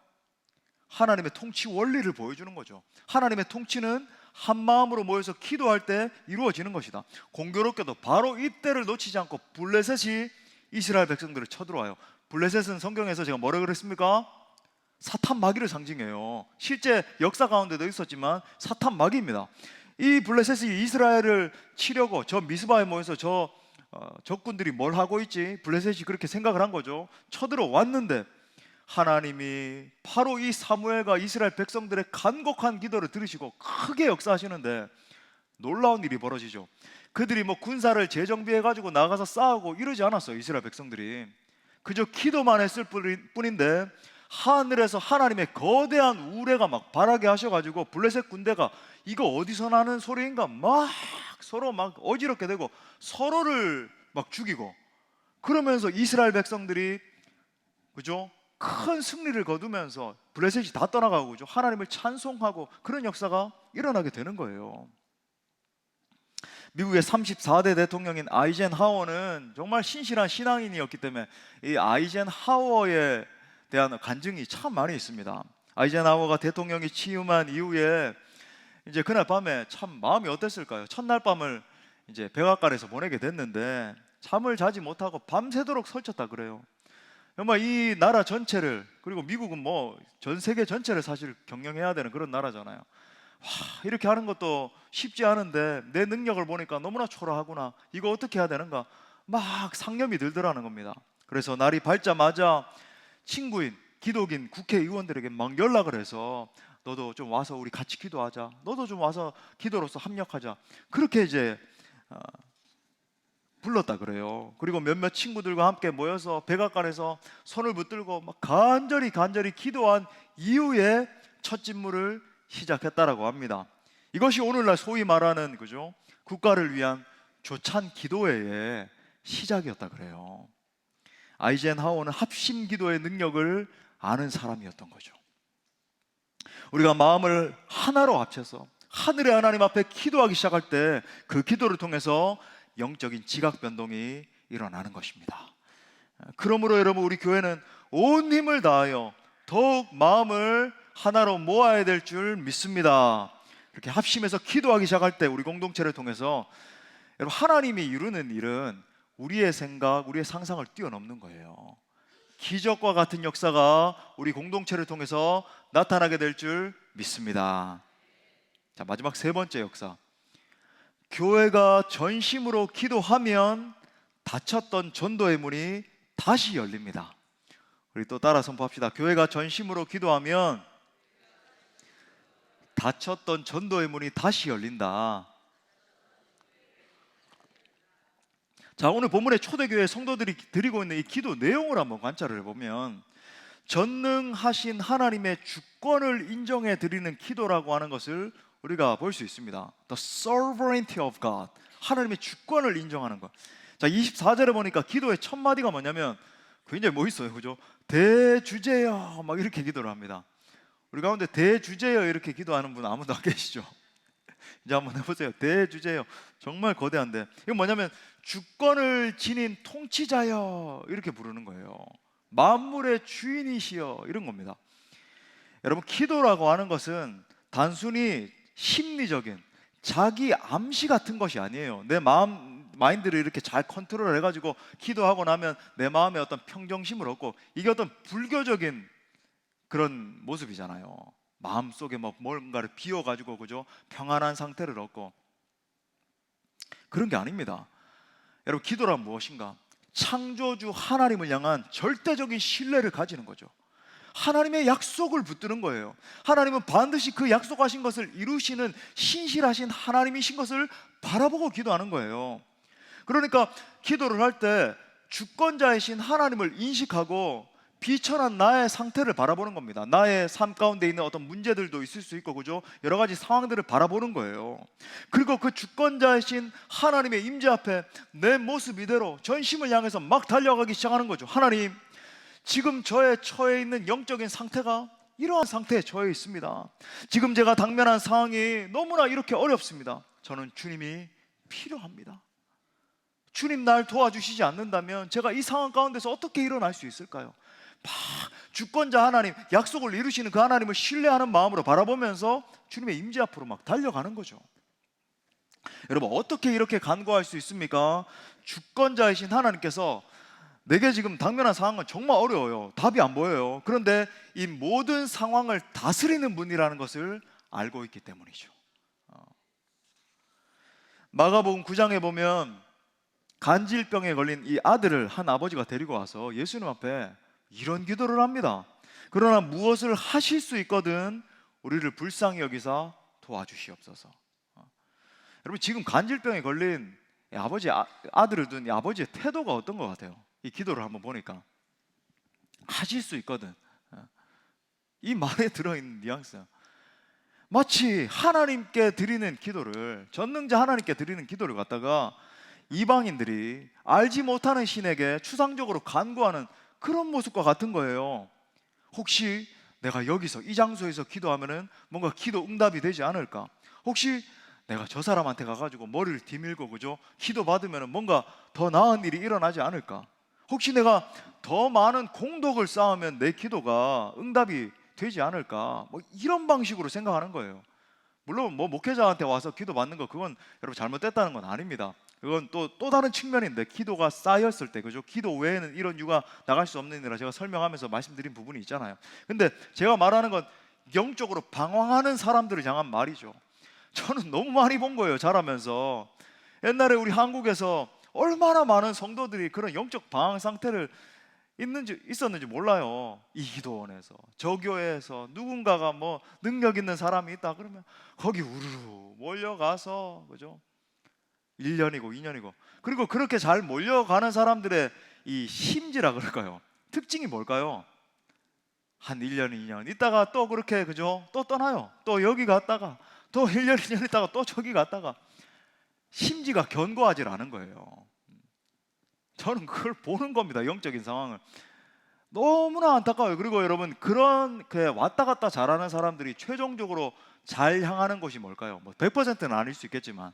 하나님의 통치 원리를 보여주는 거죠. 하나님의 통치는 한 마음으로 모여서 기도할 때 이루어지는 것이다. 공교롭게도 바로 이때를 놓치지 않고 블레셋이 이스라엘 백성들을 쳐들어와요. 블레셋은 성경에서 제가 뭐라 그랬습니까? 사탄 마귀를 상징해요. 실제 역사 가운데도 있었지만 사탄 마귀입니다. 이 블레셋이 이스라엘을 치려고 저 미스바에 모여서 적군들이 뭘 하고 있지? 블레셋이 그렇게 생각을 한 거죠. 쳐들어왔는데 하나님이 바로 이 사무엘과 이스라엘 백성들의 간곡한 기도를 들으시고 크게 역사하시는데 놀라운 일이 벌어지죠. 그들이 뭐 군사를 재정비해 가지고 나가서 싸우고 이러지 않았어요. 이스라엘 백성들이 그저 기도만 했을 뿐인데 하늘에서 하나님의 거대한 우레가 막 발하게 하셔가지고 블레셋 군대가 이거 어디서 나는 소리인가 막 서로 막 어지럽게 되고 서로를 막 죽이고, 그러면서 이스라엘 백성들이 그죠? 큰 승리를 거두면서 블레셋이 다 떠나가고 그죠? 하나님을 찬송하고 그런 역사가 일어나게 되는 거예요. 미국의 34대 대통령인 아이젠하워는 정말 신실한 신앙인이었기 때문에 이 아이젠하워에 대한 간증이 참 많이 있습니다. 아이젠하워가 대통령이 취임한 이후에 이제 그날 밤에 참 마음이 어땠을까요? 첫날 밤을 이제 백악관에서 보내게 됐는데 잠을 자지 못하고 밤새도록 설쳤다 그래요. 정말 이 나라 전체를, 그리고 미국은 뭐 전 세계 전체를 사실 경영해야 되는 그런 나라잖아요. 와, 이렇게 하는 것도 쉽지 않은데 내 능력을 보니까 너무나 초라하구나. 이거 어떻게 해야 되는가? 막 상념이 들더라는 겁니다. 그래서 날이 밝자마자 친구인 기독인 국회의원들에게 막 연락을 해서 너도 좀 와서 우리 같이 기도하자. 너도 좀 와서 기도로서 합력하자. 그렇게 이제 불렀다 그래요. 그리고 몇몇 친구들과 함께 모여서 백악관에서 손을 붙들고 막 간절히 기도한 이후에 첫 집무를 시작했다라고 합니다. 이것이 오늘날 소위 말하는 그죠? 국가를 위한 조찬 기도회의 시작이었다 그래요. 아이젠하워는 합심 기도의 능력을 아는 사람이었던 거죠. 우리가 마음을 하나로 합쳐서 하늘의 하나님 앞에 기도하기 시작할 때 그 기도를 통해서 영적인 지각 변동이 일어나는 것입니다. 그러므로 여러분, 우리 교회는 온 힘을 다하여 더욱 마음을 하나로 모아야 될 줄 믿습니다. 이렇게 합심해서 기도하기 시작할 때 우리 공동체를 통해서 여러분, 하나님이 이루는 일은 우리의 생각, 우리의 상상을 뛰어넘는 거예요. 기적과 같은 역사가 우리 공동체를 통해서 나타나게 될 줄 믿습니다. 자, 마지막 세 번째 역사. 교회가 전심으로 기도하면 닫혔던 전도의 문이 다시 열립니다. 우리 또 따라 선포합시다. 교회가 전심으로 기도하면 닫혔던 전도의 문이 다시 열린다. 자, 오늘 본문의 초대교회 성도들이 드리고 있는 이 기도 내용을 한번 관찰을 해보면 전능하신 하나님의 주권을 인정해 드리는 기도라고 하는 것을 우리가 볼 수 있습니다. The sovereignty of God, 하나님의 주권을 인정하는 것. 자, 24절에 보니까 기도의 첫 마디가 뭐냐면 굉장히 멋있어요, 그죠? 대주제여, 막 이렇게 기도를 합니다. 우리 가운데 대주제여 이렇게 기도하는 분 아무도 안 계시죠? 이제 한번 해보세요. 대주제여, 정말 거대한데 이건 뭐냐면 주권을 지닌 통치자여 이렇게 부르는 거예요. 만물의 주인이시여, 이런 겁니다. 여러분, 기도라고 하는 것은 단순히 심리적인 자기 암시 같은 것이 아니에요. 내 마인드를 이렇게 잘 컨트롤 해가지고 기도하고 나면 내 마음에 어떤 평정심을 얻고, 이게 어떤 불교적인 그런 모습이잖아요. 마음속에 막 뭔가를 비워가지고 그죠? 평안한 상태를 얻고, 그런 게 아닙니다. 여러분, 기도란 무엇인가? 창조주 하나님을 향한 절대적인 신뢰를 가지는 거죠. 하나님의 약속을 붙드는 거예요. 하나님은 반드시 그 약속하신 것을 이루시는 신실하신 하나님이신 것을 바라보고 기도하는 거예요. 그러니까 기도를 할 때 주권자이신 하나님을 인식하고 비천한 나의 상태를 바라보는 겁니다. 나의 삶 가운데 있는 어떤 문제들도 있을 수 있고 그죠? 여러 가지 상황들을 바라보는 거예요. 그리고 그 주권자이신 하나님의 임재 앞에 내 모습 이대로 전심을 향해서 막 달려가기 시작하는 거죠. 하나님, 지금 저의 처해 있는 영적인 상태가 이러한 상태에 처해 있습니다. 지금 제가 당면한 상황이 너무나 이렇게 어렵습니다. 저는 주님이 필요합니다. 주님 날 도와주시지 않는다면 제가 이 상황 가운데서 어떻게 일어날 수 있을까요? 막 주권자 하나님, 약속을 이루시는 그 하나님을 신뢰하는 마음으로 바라보면서 주님의 임재 앞으로 막 달려가는 거죠. 여러분, 어떻게 이렇게 간구할 수 있습니까? 주권자이신 하나님께서 내게 지금 당면한 상황은 정말 어려워요. 답이 안 보여요. 그런데 이 모든 상황을 다스리는 분이라는 것을 알고 있기 때문이죠. 마가복음 9장에 보면 간질병에 걸린 이 아들을 한 아버지가 데리고 와서 예수님 앞에 이런 기도를 합니다. 그러나 무엇을 하실 수 있거든 우리를 불쌍히 여기사 도와주시옵소서. 여러분, 지금 간질병에 걸린 이 아들을 둔 이 아버지의 태도가 어떤 것 같아요? 이 기도를 한번 보니까 하실 수 있거든, 이 말에 들어있는 뉘앙스, 마치 하나님께 드리는 기도를, 전능자 하나님께 드리는 기도를 갖다가 이방인들이 알지 못하는 신에게 추상적으로 간구하는 그런 모습과 같은 거예요. 혹시 내가 여기서 이 장소에서 기도하면은 뭔가 기도 응답이 되지 않을까? 혹시 내가 저 사람한테 가가지고 머리를 디밀고 그죠? 기도 받으면은 뭔가 더 나은 일이 일어나지 않을까? 혹시 내가 더 많은 공덕을 쌓으면 내 기도가 응답이 되지 않을까? 뭐 이런 방식으로 생각하는 거예요. 물론 뭐 목회자한테 와서 기도 받는 거, 그건 여러분 잘못됐다는 건 아닙니다. 이건 또 다른 측면인데, 기도가 쌓였을 때, 그죠? 기도 외에는 이런 이유가 나갈 수 없느니라 제가 설명하면서 말씀드린 부분이 있잖아요. 근데 제가 말하는 건 영적으로 방황하는 사람들을 향한 말이죠. 저는 너무 많이 본 거예요, 자라면서. 옛날에 우리 한국에서 얼마나 많은 성도들이 그런 영적 방황 상태를 있었는지 몰라요. 이 기도원에서, 저 교회에서 누군가가 뭐 능력 있는 사람이 있다 그러면 거기 우르르 몰려가서, 그죠? 1년이고 2년이고, 그리고 그렇게 잘 몰려가는 사람들의 이 심지라 그럴까요? 특징이 뭘까요? 한 1년, 2년 있다가 또 그렇게, 그죠? 또 떠나요. 또 여기 갔다가 또 1년, 2년 있다가 또 저기 갔다가 심지가 견고하지 않은 거예요. 저는 그걸 보는 겁니다. 영적인 상황을. 너무나 안타까워요. 그리고 여러분, 그런 왔다 갔다 잘하는 사람들이 최종적으로 잘 향하는 곳이 뭘까요? 뭐 100%는 아닐 수 있겠지만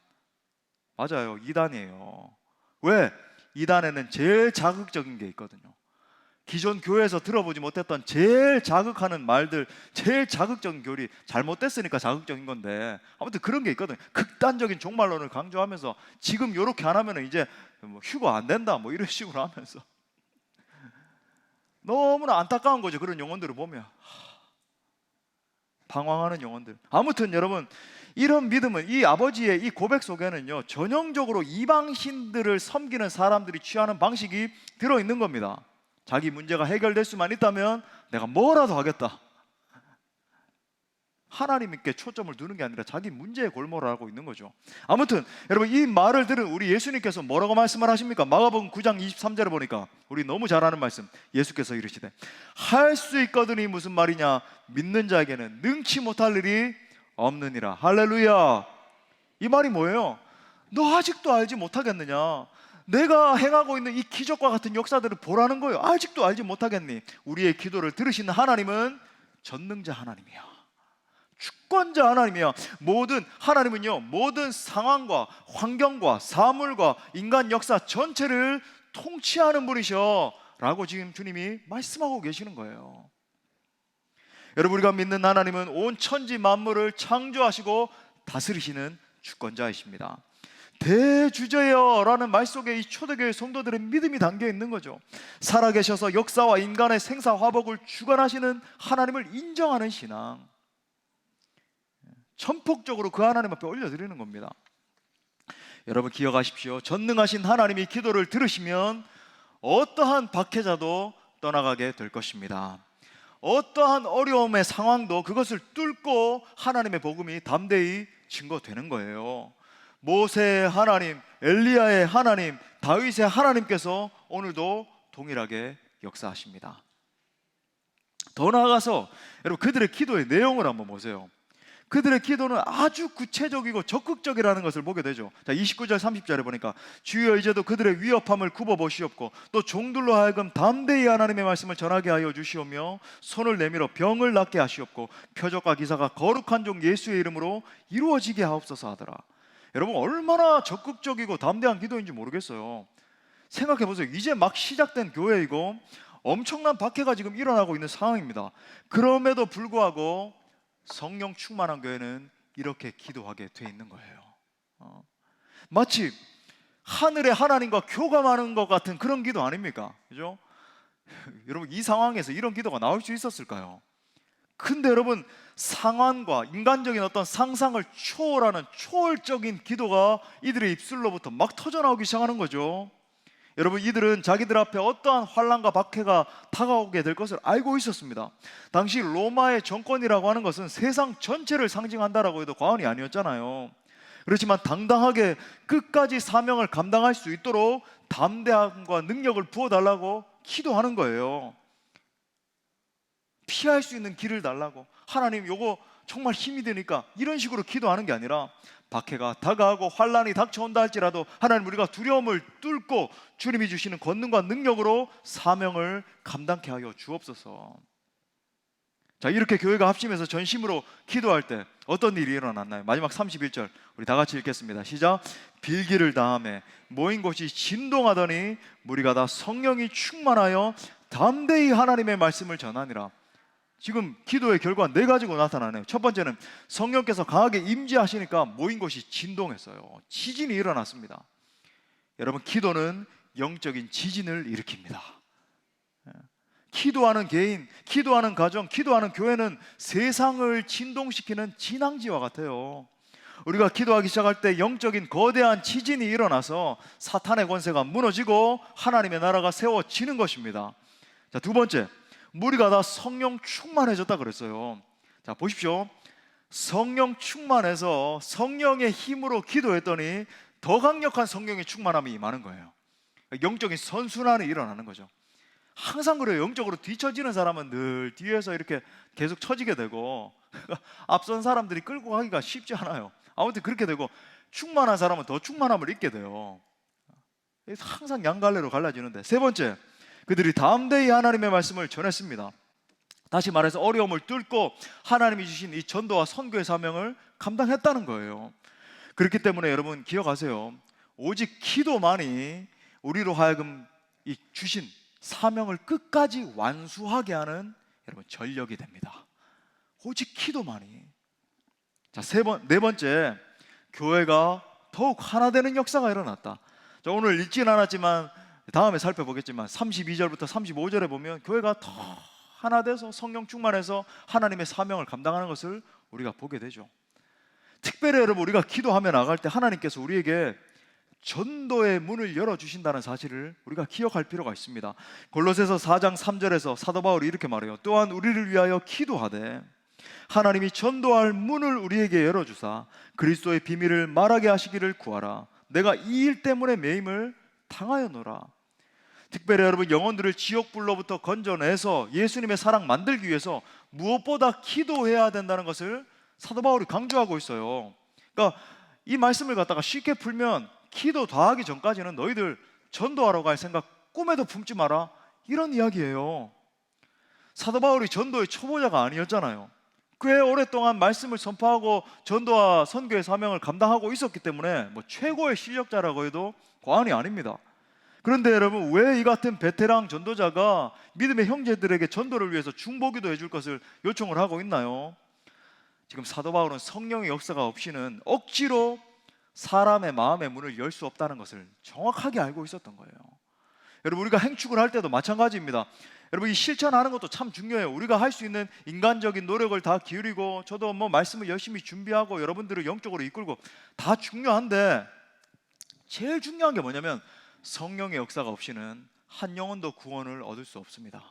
맞아요, 이단이에요. 왜? 이단에는 제일 자극적인 게 있거든요. 기존 교회에서 들어보지 못했던 제일 자극하는 말들, 제일 자극적인 교리, 잘못됐으니까 자극적인 건데, 아무튼 그런 게 있거든요. 극단적인 종말론을 강조하면서 지금 요렇게 안 하면 이제 뭐 휴거 안 된다, 뭐 이런 식으로 하면서 너무나 안타까운 거죠. 그런 영혼들을 보면 방황하는 영혼들. 아무튼 여러분, 이런 믿음은, 이 아버지의 이 고백 속에는요, 전형적으로 이방신들을 섬기는 사람들이 취하는 방식이 들어있는 겁니다. 자기 문제가 해결될 수만 있다면 내가 뭐라도 하겠다. 하나님께 초점을 두는 게 아니라 자기 문제에 골몰을 하고 있는 거죠. 아무튼 여러분, 이 말을 들은 우리 예수님께서 뭐라고 말씀을 하십니까? 마가복음 9장 23절에 보니까 우리 너무 잘 아는 말씀, 예수께서 이르시되 할 수 있거든이 무슨 말이냐, 믿는 자에게는 능치 못할 일이 없느니라. 할렐루야. 이 말이 뭐예요? 너 아직도 알지 못하겠느냐? 내가 행하고 있는 이 기적과 같은 역사들을 보라는 거예요. 아직도 알지 못하겠니? 우리의 기도를 들으시는 하나님은 전능자 하나님이야. 주권자 하나님이야. 하나님은요, 모든 상황과 환경과 사물과 인간 역사 전체를 통치하는 분이셔 라고 지금 주님이 말씀하고 계시는 거예요. 여러분, 우리가 믿는 하나님은 온 천지 만물을 창조하시고 다스리시는 주권자이십니다. 대주제여 라는 말 속에 이 초대교회 성도들의 믿음이 담겨 있는 거죠. 살아계셔서 역사와 인간의 생사화복을 주관하시는 하나님을 인정하는 신앙, 전폭적으로 그 하나님 앞에 올려드리는 겁니다. 여러분 기억하십시오. 전능하신 하나님이 기도를 들으시면 어떠한 박해자도 떠나가게 될 것입니다. 어떠한 어려움의 상황도 그것을 뚫고 하나님의 복음이 담대히 증거되는 거예요. 모세의 하나님, 엘리야의 하나님, 다윗의 하나님께서 오늘도 동일하게 역사하십니다. 더 나아가서 여러분, 그들의 기도의 내용을 한번 보세요. 그들의 기도는 아주 구체적이고 적극적이라는 것을 보게 되죠. 자, 29절 30절에 보니까 주여 이제도 그들의 위협함을 굽어보시옵고 또 종들로 하여금 담대히 하나님의 말씀을 전하게 하여 주시오며 손을 내밀어 병을 낫게 하시옵고 표적과 기사가 거룩한 종 예수의 이름으로 이루어지게 하옵소서 하더라. 여러분, 얼마나 적극적이고 담대한 기도인지 모르겠어요. 생각해 보세요. 이제 막 시작된 교회이고 엄청난 박해가 지금 일어나고 있는 상황입니다. 그럼에도 불구하고 성령 충만한 교회는 이렇게 기도하게 돼 있는 거예요. 마치 하늘의 하나님과 교감하는 것 같은 그런 기도 아닙니까? 그죠? 여러분, 이 상황에서 이런 기도가 나올 수 있었을까요? 근데 여러분, 상황과 인간적인 어떤 상상을 초월하는 초월적인 기도가 이들의 입술로부터 막 터져나오기 시작하는 거죠. 여러분, 이들은 자기들 앞에 어떠한 환난과 박해가 다가오게 될 것을 알고 있었습니다. 당시 로마의 정권이라고 하는 것은 세상 전체를 상징한다라고 해도 과언이 아니었잖아요. 그렇지만 당당하게 끝까지 사명을 감당할 수 있도록 담대함과 능력을 부어달라고 기도하는 거예요. 피할 수 있는 길을 달라고. 하나님, 요거 정말 힘이 드니까, 이런 식으로 기도하는 게 아니라 박해가 다가오고 환란이 닥쳐온다 할지라도 하나님, 우리가 두려움을 뚫고 주님이 주시는 권능과 능력으로 사명을 감당케 하여 주옵소서. 자, 이렇게 교회가 합심해서 전심으로 기도할 때 어떤 일이 일어났나요? 마지막 31절 우리 다 같이 읽겠습니다. 시작. 빌기를 다하매 모인 곳이 진동하더니 무리가 다 성령이 충만하여 담대히 하나님의 말씀을 전하니라. 지금 기도의 결과 네 가지로 나타나네요. 첫 번째는 성령께서 강하게 임재하시니까 모인 곳이 진동했어요. 지진이 일어났습니다. 여러분, 기도는 영적인 지진을 일으킵니다. 기도하는 개인, 기도하는 가정, 기도하는 교회는 세상을 진동시키는 진앙지와 같아요. 우리가 기도하기 시작할 때 영적인 거대한 지진이 일어나서 사탄의 권세가 무너지고 하나님의 나라가 세워지는 것입니다. 자, 두 번째, 우리가 다 성령 충만해졌다 그랬어요. 자, 보십시오. 성령 충만해서 성령의 힘으로 기도했더니 더 강력한 성령의 충만함이 임하는 거예요. 영적인 선순환이 일어나는 거죠. 항상 그래요. 영적으로 뒤처지는 사람은 늘 뒤에서 이렇게 계속 처지게 되고 앞선 사람들이 끌고 가기가 쉽지 않아요. 아무튼 그렇게 되고, 충만한 사람은 더 충만함을 잊게 돼요. 항상 양갈래로 갈라지는데, 세 번째, 그들이 담대히 하나님의 말씀을 전했습니다. 다시 말해서 어려움을 뚫고 하나님이 주신 이 전도와 선교의 사명을 감당했다는 거예요. 그렇기 때문에 여러분 기억하세요. 오직 기도만이 우리로 하여금 이 주신 사명을 끝까지 완수하게 하는 여러분 전력이 됩니다. 오직 기도만이. 자, 네 번째, 교회가 더욱 하나 되는 역사가 일어났다. 자, 오늘 읽진 않았지만 다음에 살펴보겠지만 32절부터 35절에 보면 교회가 더 하나 돼서 성령 충만해서 하나님의 사명을 감당하는 것을 우리가 보게 되죠. 특별히 여러분, 우리가 기도하며 나갈 때 하나님께서 우리에게 전도의 문을 열어주신다는 사실을 우리가 기억할 필요가 있습니다. 골로새서 4장 3절에서 사도 바울이 이렇게 말해요. 또한 우리를 위하여 기도하되 하나님이 전도할 문을 우리에게 열어주사 그리스도의 비밀을 말하게 하시기를 구하라. 내가 이 일 때문에 매임을 당하였노라. 특별히 여러분, 영혼들을 지옥불로부터 건져내서 예수님의 사랑 만들기 위해서 무엇보다 기도해야 된다는 것을 사도 바울이 강조하고 있어요. 그러니까 이 말씀을 갖다가 쉽게 풀면, 기도 다 하기 전까지는 너희들 전도하러 갈 생각 꿈에도 품지 마라, 이런 이야기예요. 사도 바울이 전도의 초보자가 아니었잖아요. 꽤 오랫동안 말씀을 선포하고 전도와 선교의 사명을 감당하고 있었기 때문에 뭐 최고의 실력자라고 해도 과언이 아닙니다. 그런데 여러분, 왜 이 같은 베테랑 전도자가 믿음의 형제들에게 전도를 위해서 중보기도 해줄 것을 요청을 하고 있나요? 지금 사도 바울은 성령의 역사가 없이는 억지로 사람의 마음의 문을 열 수 없다는 것을 정확하게 알고 있었던 거예요. 여러분, 우리가 행축을 할 때도 마찬가지입니다. 여러분, 이 실천하는 것도 참 중요해요. 우리가 할 수 있는 인간적인 노력을 다 기울이고, 저도 뭐 말씀을 열심히 준비하고 여러분들을 영적으로 이끌고 다 중요한데, 제일 중요한 게 뭐냐면 성령의 역사가 없이는 한 영혼도 구원을 얻을 수 없습니다.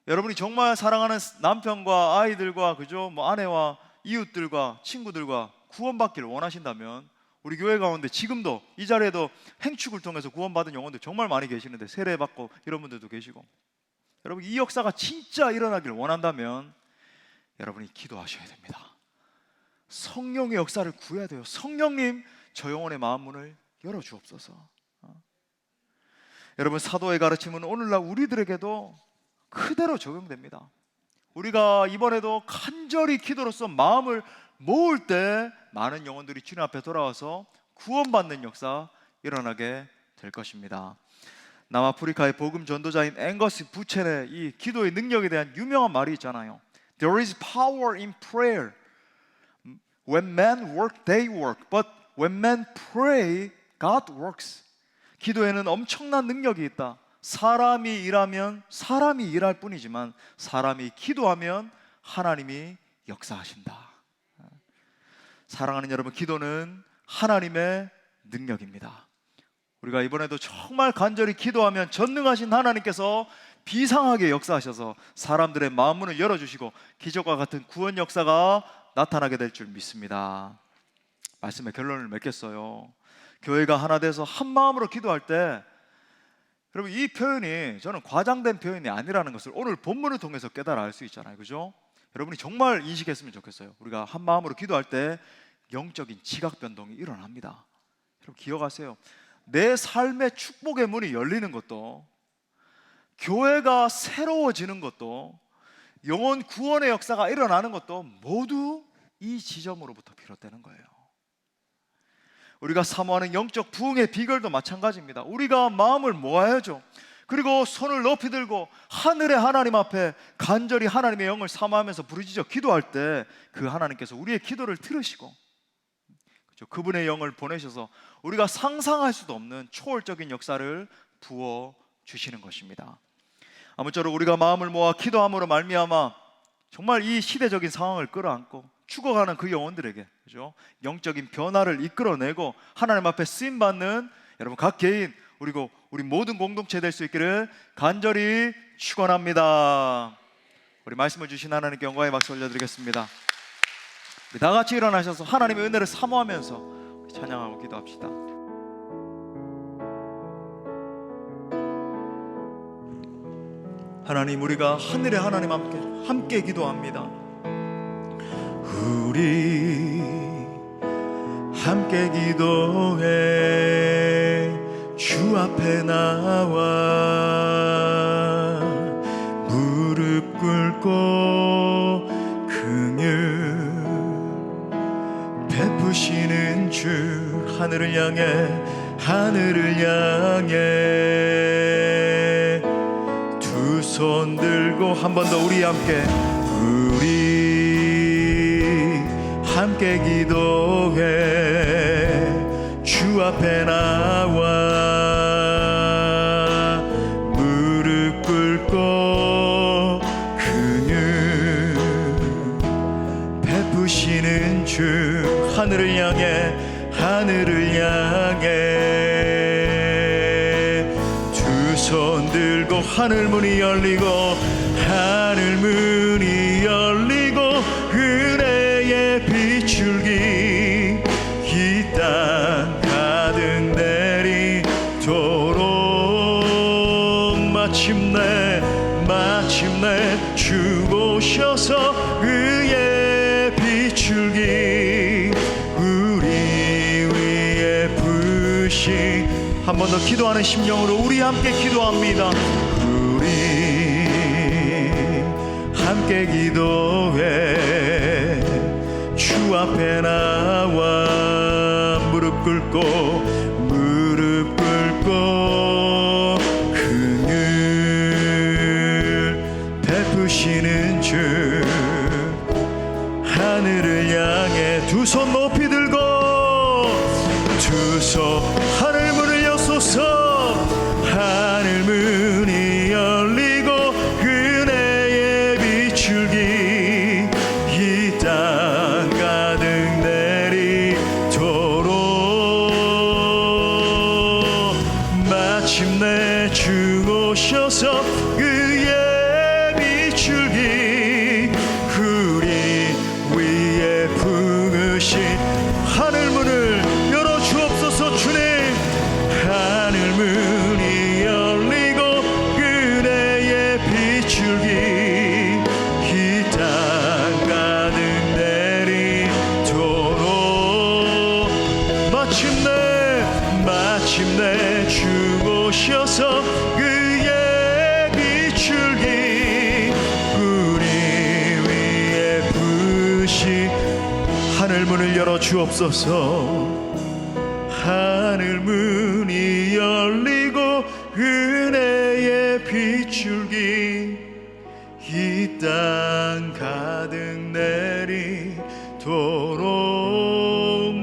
여러분이 정말 사랑하는 남편과 아이들과 그죠? 뭐 아내와 이웃들과 친구들과 구원받기를 원하신다면, 우리 교회 가운데 지금도 이 자리에도 행축을 통해서 구원받은 영혼들 정말 많이 계시는데, 세례받고 이런 분들도 계시고, 여러분 이 역사가 진짜 일어나길 원한다면 여러분이 기도하셔야 됩니다. 성령의 역사를 구해야 돼요. 성령님, 저 영혼의 마음 문을 열어주옵소서. 여러분, 사도의 가르침은 오늘날 우리들에게도 그대로 적용됩니다. 우리가 이번에도 간절히 기도로서 마음을 모을 때 많은 영혼들이 주님 앞에 돌아와서 구원받는 역사 일어나게 될 것입니다. 남아프리카의 복음 전도자인 앵거스 부첸의 이 기도의 능력에 대한 유명한 말이 있잖아요. There is power in prayer. When men work, they work. But when men pray, God works. 기도에는 엄청난 능력이 있다. 사람이 일하면 사람이 일할 뿐이지만 사람이 기도하면 하나님이 역사하신다. 사랑하는 여러분, 기도는 하나님의 능력입니다. 우리가 이번에도 정말 간절히 기도하면 전능하신 하나님께서 비상하게 역사하셔서 사람들의 마음문을 열어주시고 기적과 같은 구원 역사가 나타나게 될 줄 믿습니다. 말씀의 결론을 맺겠어요. 교회가 하나 돼서 한 마음으로 기도할 때, 여러분 이 표현이 저는 과장된 표현이 아니라는 것을 오늘 본문을 통해서 깨달아 알 수 있잖아요. 그죠? 여러분이 정말 인식했으면 좋겠어요. 우리가 한 마음으로 기도할 때 영적인 지각 변동이 일어납니다. 여러분 기억하세요. 내 삶의 축복의 문이 열리는 것도, 교회가 새로워지는 것도, 영혼 구원의 역사가 일어나는 것도 모두 이 지점으로부터 비롯되는 거예요. 우리가 사모하는 영적 부흥의 비결도 마찬가지입니다. 우리가 마음을 모아야죠. 그리고 손을 높이 들고 하늘의 하나님 앞에 간절히 하나님의 영을 사모하면서 부르짖어 기도할 때 그 하나님께서 우리의 기도를 들으시고, 그분의 영을 보내셔서 우리가 상상할 수도 없는 초월적인 역사를 부어 주시는 것입니다. 아무쪼록 우리가 마음을 모아 기도함으로 말미암아 정말 이 시대적인 상황을 끌어안고 죽어가는 그 영혼들에게, 그죠? 영적인 변화를 이끌어내고 하나님 앞에 쓰임받는 여러분 각 개인 그리고 우리 모든 공동체 될 수 있기를 간절히 축원합니다. 우리 말씀을 주신 하나님께 영광의 박수 올려드리겠습니다. 우리 다 같이 일어나셔서 하나님의 은혜를 사모하면서 찬양하고 기도합시다. 하나님, 우리가 하늘의 하나님 함께 기도합니다. 우리 함께 기도해 주 앞에 나와 무릎 꿇고 긍휼 베푸시는 주 하늘을 향해 두 손 들고 한 번 더 우리 함께 기도해 주 앞에 나와 무릎 꿇고 긍휼 베푸시는 주 하늘을 향해 두 손 들고 하늘 문이 열리고 은혜의 비출기 이 땅 가득 내리도록 마침내 주 오셔서 의의 비출기 우리 위에 부으시 한 번 더 기도하는 심령으로 우리 함께 기도합니다. 우리 함께 기도해 주 앞에 나와 무릎 꿇고 긍휼 베푸시는 주 하늘을 향해 두 손 높이 들고 두 손 하늘 문을 여소서 하늘 문이 열리고 은혜의 비출기 이 땅 가득 내리도록 마침내 주 오셔서 의의 비출기 우리 위에 부으신 하늘 문을 열어 주옵소서. 주님, 하늘 문이 열리고 은혜의 비출기 이 땅 가득 내리도록 마침내 주 오셔서 의의 비출기 우리 위에 부으시 하늘 문을 열어 주옵소서. 하늘 문이 열리고 은혜의 비출기 이 땅 가득 내리도록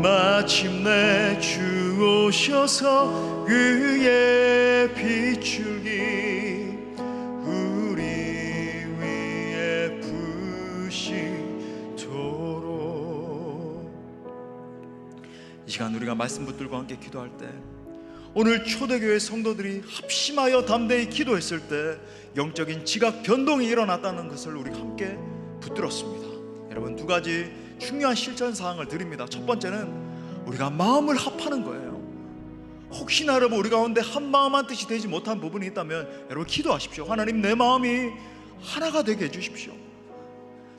마침내 주 오셔서 의의 비출기 우리 위에 부으시도록. 이 시간 우리가 말씀 붙들고 함께 기도할 때 오늘 초대교회 성도들이 합심하여 담대히 기도했을 때 영적인 지각 변동이 일어났다는 것을 우리 함께 붙들었습니다. 여러분, 두 가지 중요한 실천 사항을 드립니다. 첫 번째는 우리가 마음을 합하는 거예요. 혹시나 여러분 우리 가운데 한 마음 한 뜻이 되지 못한 부분이 있다면 여러분 기도하십시오. 하나님, 내 마음이 하나가 되게 해주십시오.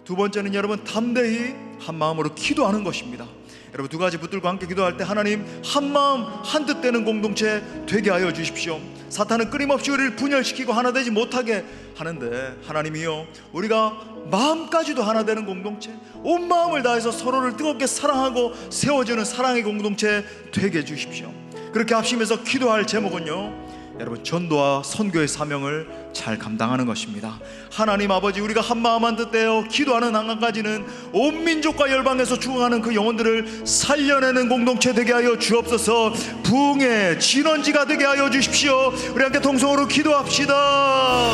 두 번째는 여러분 담대히 한 마음으로 기도하는 것입니다. 여러분, 두 가지 붙들고 함께 기도할 때 하나님, 한 마음 한 뜻 되는 공동체 되게 하여 주십시오. 사탄은 끊임없이 우리를 분열시키고 하나 되지 못하게 하는데 하나님이요, 우리가 마음까지도 하나 되는 공동체, 온 마음을 다해서 서로를 뜨겁게 사랑하고 세워주는 사랑의 공동체 되게 해주십시오. 그렇게 합심해서 기도할 제목은요, 여러분 전도와 선교의 사명을 잘 감당하는 것입니다. 하나님 아버지, 우리가 한마음 한뜻되어 기도하는 한 가지는 온 민족과 열방에서 죽어가는 그 영혼들을 살려내는 공동체 되게 하여 주옵소서. 부흥의 진원지가 되게 하여 주십시오. 우리 함께 통성으로 기도합시다.